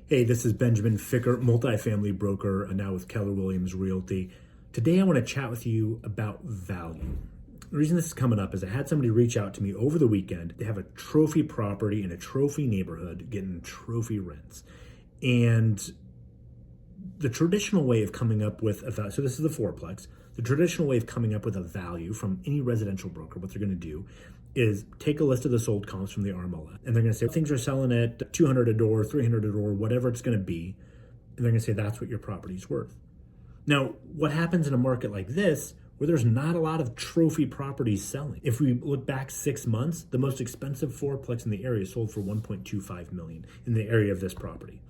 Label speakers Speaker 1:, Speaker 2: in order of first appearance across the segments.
Speaker 1: Hey, this is Benjamin Ficker, multifamily broker, now with Keller Williams Realty. Today I want to chat with you about value. The reason this is coming up is I had somebody reach out to me over the weekend. They have a trophy property in a trophy neighborhood getting trophy rents. And the traditional way of coming up with a value, so this is the fourplex, the traditional way of coming up with a value from any residential broker, what they're going to do is take a list of the sold comps from the RMLS, and they're going to say things are selling at 200 a door, 300 a door, whatever it's going to be, and they're going to say that's what your property's worth. Now, what happens in a market like this, where there's not a lot of trophy properties selling? If we look back 6 months, the most expensive fourplex in the area sold for $1.25 million in the area of this property.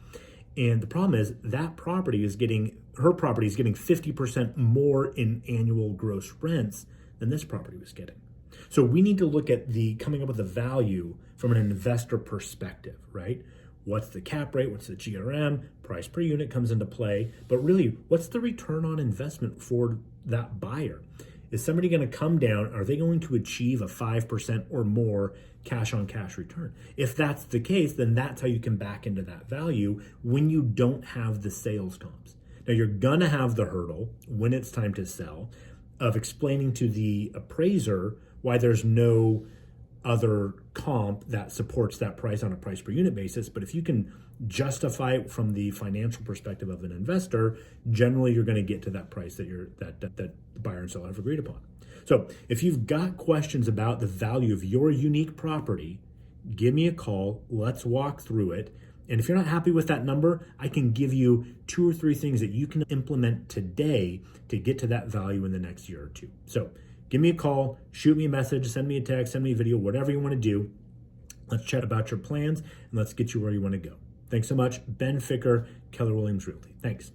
Speaker 1: And the problem is that her property is getting 50% more in annual gross rents than this property was getting. So we need to look at coming up with a value from an investor perspective, right? What's the cap rate? What's the GRM? Price per unit comes into play. But really, what's the return on investment for that buyer? Is somebody going to come down? Are they going to achieve a 5% or more cash on cash return? If that's the case, then that's how you can back into that value when you don't have the sales comps. Now, you're going to have the hurdle when it's time to sell of explaining to the appraiser why there's no other comp that supports that price on a price per unit basis. But if you can justify it from the financial perspective of an investor, generally you're going to get to that price that the buyer and seller have agreed upon. So if you've got questions about the value of your unique property, give me a call. Let's walk through it. And if you're not happy with that number, I can give you 2 or 3 things that you can implement today to get to that value in the next year or two. So give me a call, shoot me a message, send me a text, send me a video, whatever you want to do. Let's chat about your plans and let's get you where you want to go. Thanks so much. Ben Ficker, Keller Williams Realty. Thanks.